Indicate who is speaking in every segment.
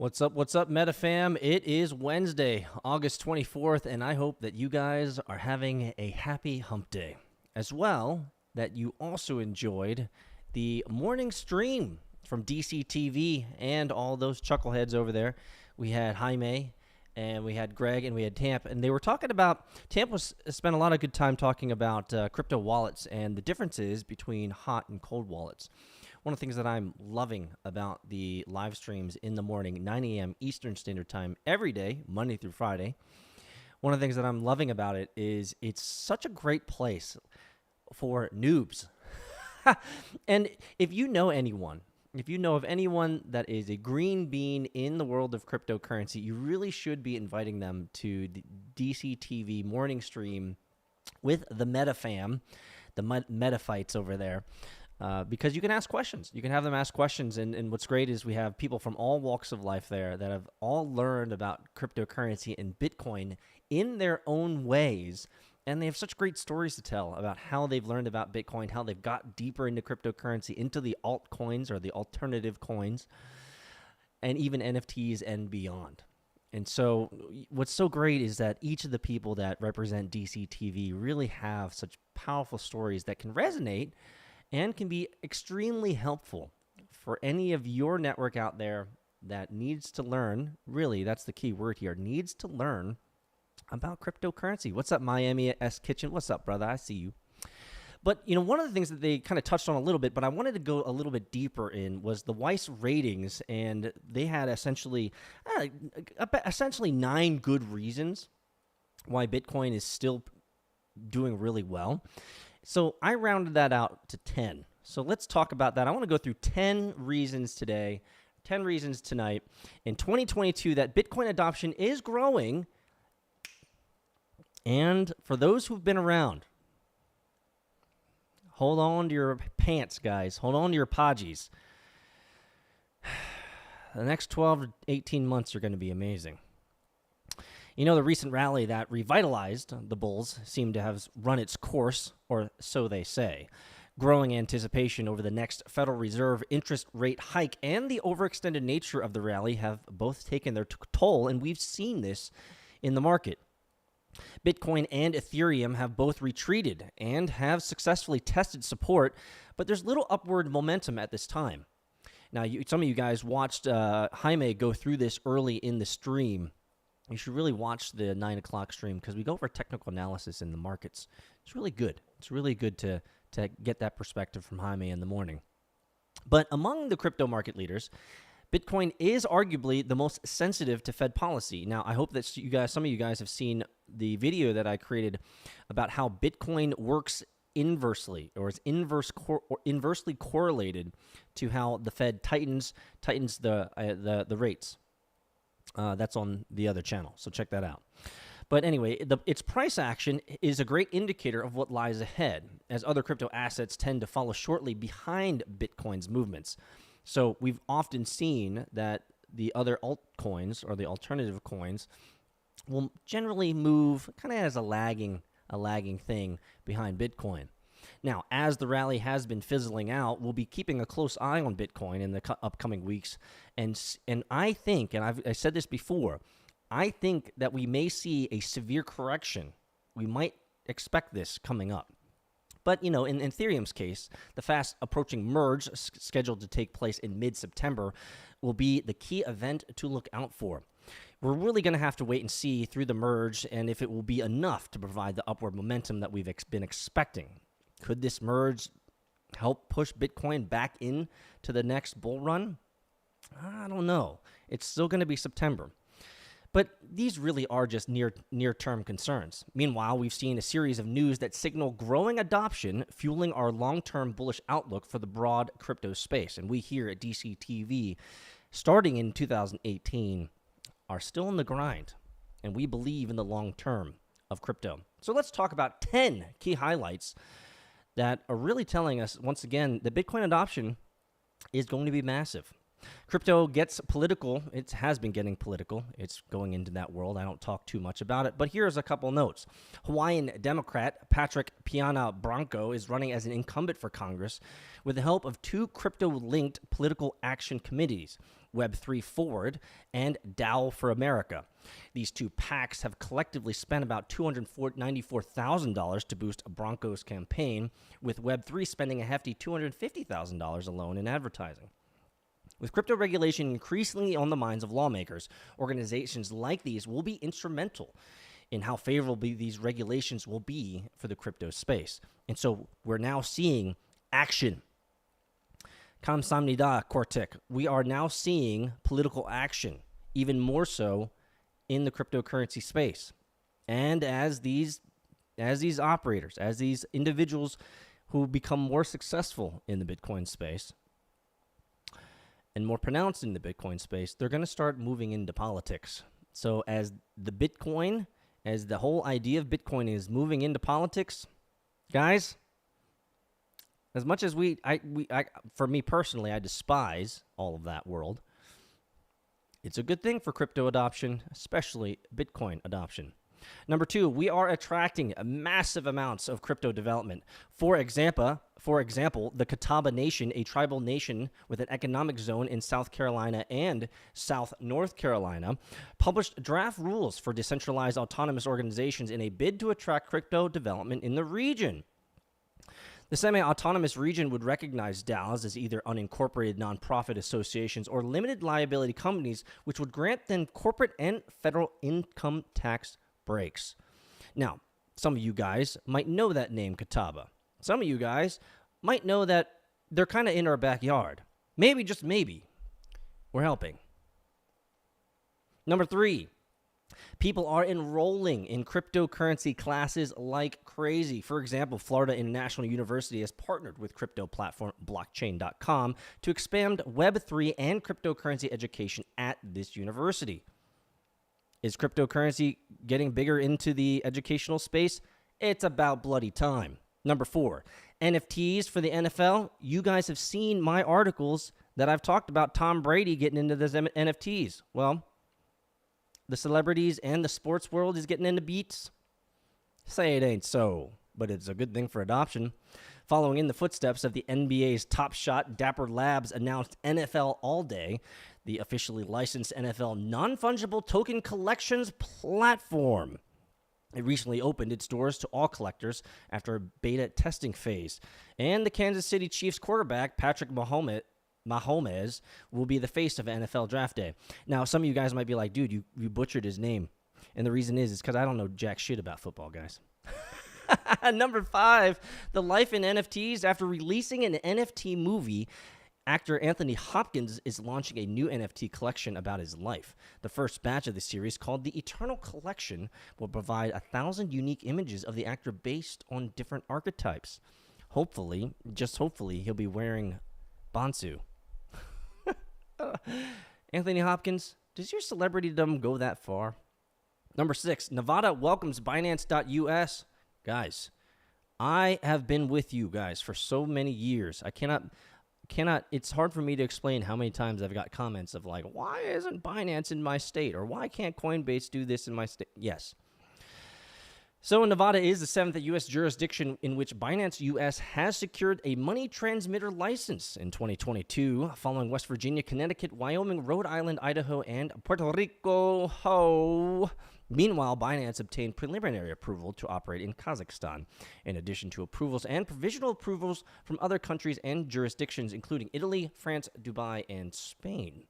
Speaker 1: What's up, MetaFam? It is Wednesday, August 24th, and I hope that you guys are having a happy hump day. As well, that you also enjoyed the morning stream from DCTV and all those chuckleheads over there. We had Jaime, and we had Greg, and we had Tamp, and they were talking about, spent a lot of good time talking about crypto wallets and the differences between hot and cold wallets. One of the things that I'm loving about the live streams in the morning, 9 a.m. Eastern Standard Time, every day, Monday through Friday, one of the things that I'm loving about it is it's such a great place for noobs. And if you know anyone, if you know of anyone that is a green bean in the world of cryptocurrency, you really should be inviting them to the DCTV morning stream with the MetaFam, the Metafights over there. Because you can ask questions. You can have them ask questions. And what's great is we have people from all walks of life there that have all learned about cryptocurrency and Bitcoin in their own ways. And they have such great stories to tell about how they've learned about Bitcoin, how they've got deeper into cryptocurrency, into the altcoins or the alternative coins, and even NFTs and beyond. And so what's so great is that each of the people that represent DCTV really have such powerful stories that can resonate and can be extremely helpful for any of your network out there that needs to learn, really, that's the key word here, needs to learn about cryptocurrency. What's up, Miami S Kitchen? What's up, brother? I see you. But, one of the things that they kind of touched on a little bit, but I wanted to go a little bit deeper in, was the Weiss Ratings, and they had essentially 9 good reasons why Bitcoin is still doing really well. So I rounded that out to 10. So let's talk about that. I want to go through 10 reasons today, 10 reasons tonight in 2022 that Bitcoin adoption is growing. And for those who've been around, hold on to your pants, guys. Hold on to your podgies. The next 12 to 18 months are going to be amazing. The recent rally that revitalized the bulls seemed to have run its course, or so they say. Growing anticipation over the next Federal Reserve interest rate hike and the overextended nature of the rally have both taken their toll, and we've seen this in the market. Bitcoin and Ethereum have both retreated and have successfully tested support, but there's little upward momentum at this time. Now, some of you guys watched Jaime go through this early in the stream. You should really watch the 9 o'clock stream because we go over technical analysis in the markets. It's really good. It's really good to get that perspective from Jaime in the morning. But among the crypto market leaders, Bitcoin is arguably the most sensitive to Fed policy. Now, I hope that some of you guys have seen the video that I created about how Bitcoin works inversely, or is inversely correlated to how the Fed tightens the rates. That's on the other channel, so check that out. But anyway, its price action is a great indicator of what lies ahead, as other crypto assets tend to follow shortly behind Bitcoin's movements. So we've often seen that the other altcoins, or the alternative coins, will generally move kind of as a lagging thing behind Bitcoin. Now, as the rally has been fizzling out, we'll be keeping a close eye on Bitcoin in the upcoming weeks. And I think, and I said this before, I think that we may see a severe correction. We might expect this coming up. But, in Ethereum's case, the fast approaching merge scheduled to take place in mid-September will be the key event to look out for. We're really going to have to wait and see through the merge and if it will be enough to provide the upward momentum that we've been expecting. Could this merge help push Bitcoin back into the next bull run? I don't know. It's still going to be September. But these really are just near-term concerns. Meanwhile, we've seen a series of news that signal growing adoption, fueling our long-term bullish outlook for the broad crypto space. And we here at DCTV, starting in 2018, are still in the grind. And we believe in the long term of crypto. So let's talk about 10 key highlights that are really telling us, once again, that Bitcoin adoption is going to be massive. Crypto gets political. It has been getting political. It's going into that world. I don't talk too much about it, but here's a couple notes. Hawaiian Democrat Patrick Piana Branco is running as an incumbent for Congress with the help of two crypto-linked political action committees, Web3 Forward and DAO for America. These two PACs have collectively spent about $294,000 to boost Branco's campaign, with Web3 spending a hefty $250,000 alone in advertising. With crypto regulation increasingly on the minds of lawmakers, organizations like these will be instrumental in how favorable these regulations will be for the crypto space. And so we're now seeing action. Kamsamnida, Kortik. We are now seeing political action, even more so in the cryptocurrency space. And as these operators, as these individuals who become more successful in the Bitcoin space, and more pronounced in the Bitcoin space, they're going to start moving into politics. So as the whole idea of Bitcoin is moving into politics, guys, as much as for me personally, I despise all of that world, it's a good thing for crypto adoption, especially Bitcoin adoption. Number 2, we are attracting massive amounts of crypto development. For example, the Catawba Nation, a tribal nation with an economic zone in South Carolina and South North Carolina, published draft rules for decentralized autonomous organizations in a bid to attract crypto development in the region. The semi-autonomous region would recognize DAOs as either unincorporated nonprofit associations or limited liability companies, which would grant them corporate and federal income tax breaks. Now, some of you guys might know that name, Catawba. Some of you guys might know that they're kind of in our backyard. Maybe, just maybe, we're helping. Number 3, people are enrolling in cryptocurrency classes like crazy. For example, Florida International University has partnered with crypto platform blockchain.com to expand Web3 and cryptocurrency education at this university. Is cryptocurrency getting bigger into the educational space? It's about bloody time. Number 4, NFTs for the NFL. You guys have seen my articles that I've talked about Tom Brady getting into those NFTs. Well, the celebrities and the sports world is getting into beats. Say it ain't so, but it's a good thing for adoption. Following in the footsteps of the NBA's Top Shot, Dapper Labs announced NFL All Day, the officially licensed NFL non-fungible token collections platform. It recently opened its doors to all collectors after a beta testing phase. And the Kansas City Chiefs quarterback, Patrick Mahomes, will be the face of NFL Draft Day. Now, some of you guys might be like, dude, you butchered his name. And the reason is because I don't know jack shit about football, guys. Number 5, the life in NFTs. After releasing an NFT movie, actor Anthony Hopkins is launching a new NFT collection about his life. The first batch of the series, called the Eternal Collection, will provide 1,000 unique images of the actor based on different archetypes. Hopefully, just hopefully, he'll be wearing Bansu. Anthony Hopkins, does your celebritydom go that far? Number 6, Nevada welcomes Binance.us. Guys, I have been with you guys for so many years. I cannot, it's hard for me to explain how many times I've got comments of like, why isn't Binance in my state? Or why can't Coinbase do this in my state? Yes. So Nevada is the 7th U.S. jurisdiction in which Binance U.S. has secured a money transmitter license in 2022, following West Virginia, Connecticut, Wyoming, Rhode Island, Idaho, and Puerto Rico. Meanwhile, Binance obtained preliminary approval to operate in Kazakhstan, in addition to approvals and provisional approvals from other countries and jurisdictions, including Italy, France, Dubai, and Spain.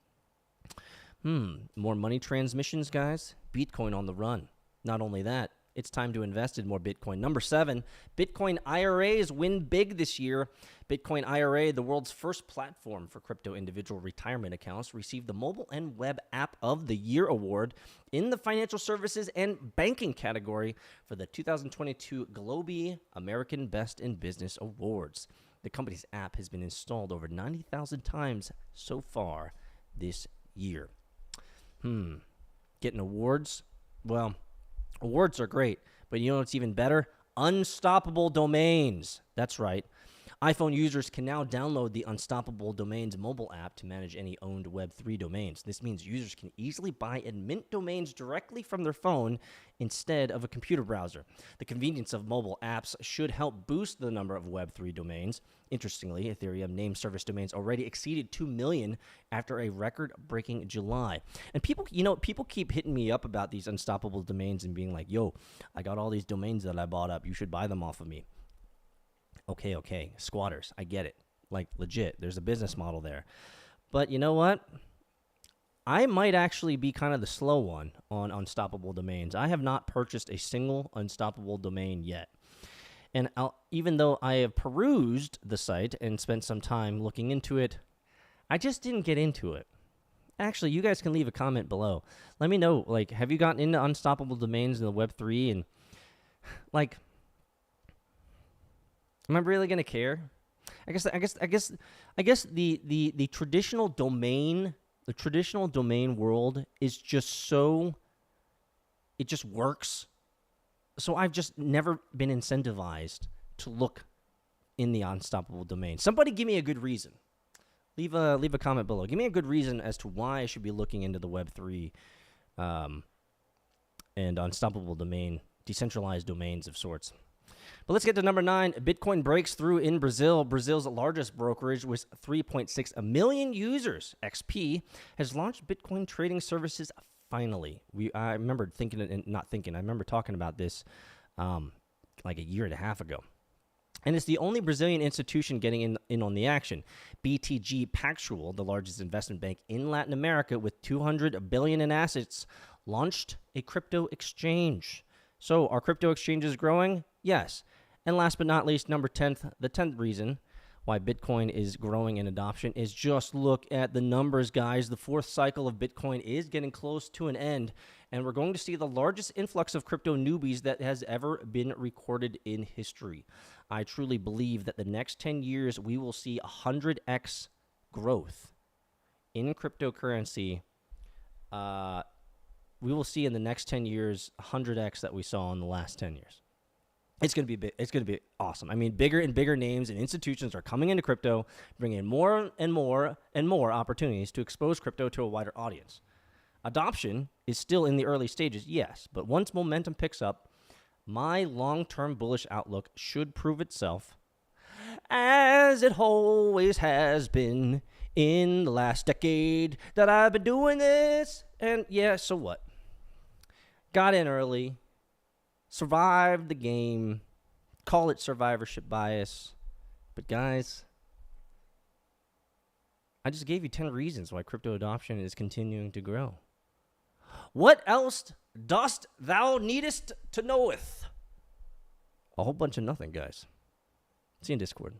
Speaker 1: More money transmissions, guys. Bitcoin on the run. Not only that, it's time to invest in more Bitcoin. Number 7, Bitcoin IRAs win big this year. Bitcoin IRA, the world's first platform for crypto individual retirement accounts, received the Mobile and Web App of the Year award in the financial services and banking category for the 2022 Globee American Best in Business Awards. The company's app has been installed over 90,000 times so far this year. Getting awards? Well, awards are great, but you know what's even better? Unstoppable domains. That's right. iPhone users can now download the Unstoppable Domains mobile app to manage any owned Web3 domains. This means users can easily buy and mint domains directly from their phone instead of a computer browser. The convenience of mobile apps should help boost the number of Web3 domains. Interestingly, Ethereum name service domains already exceeded 2 million after a record-breaking July. And people keep hitting me up about these Unstoppable Domains and being like, yo, I got all these domains that I bought up. You should buy them off of me. Okay, squatters, I get it. Like, legit, there's a business model there. But you know what? I might actually be kind of the slow one on Unstoppable Domains. I have not purchased a single Unstoppable domain yet. And even though I have perused the site and spent some time looking into it, I just didn't get into it. Actually, you guys can leave a comment below. Let me know, like, have you gotten into Unstoppable Domains in the Web3? And, like, am I really gonna care? I guess the traditional domain, world is just so, it just works. So I've just never been incentivized to look in the Unstoppable domain. Somebody give me a good reason. Leave a comment below. Give me a good reason as to why I should be looking into the Web3 and Unstoppable domain, decentralized domains of sorts. But let's get to number 9. Bitcoin breaks through in Brazil. Brazil's largest brokerage with 3.6 million users, XP, has launched Bitcoin trading services finally. I remember I remember talking about this like a year and a half ago. And it's the only Brazilian institution getting in on the action. BTG Pactual, the largest investment bank in Latin America with $200 billion in assets, launched a crypto exchange. So are crypto exchanges growing? Yes. And last but not least, number 10th, the 10th reason why Bitcoin is growing in adoption is just look at the numbers, guys. The 4th cycle of Bitcoin is getting close to an end, and we're going to see the largest influx of crypto newbies that has ever been recorded in history. I truly believe that the next 10 years we will see 100x growth in cryptocurrency. We will see in the next 10 years 100x that we saw in the last 10 years. It's going to be big. It's going to be awesome. I mean, bigger and bigger names and institutions are coming into crypto, bringing in more and more and more opportunities to expose crypto to a wider audience. Adoption is still in the early stages, yes, but once momentum picks up, my long-term bullish outlook should prove itself, as it always has been in the last decade that I've been doing this. And yeah, so what? Got in early. Survived the game, call it survivorship bias. But guys, I just gave you 10 reasons why crypto adoption is continuing to grow. What else dost thou needest to knoweth? A whole bunch of nothing, guys. See you in Discord.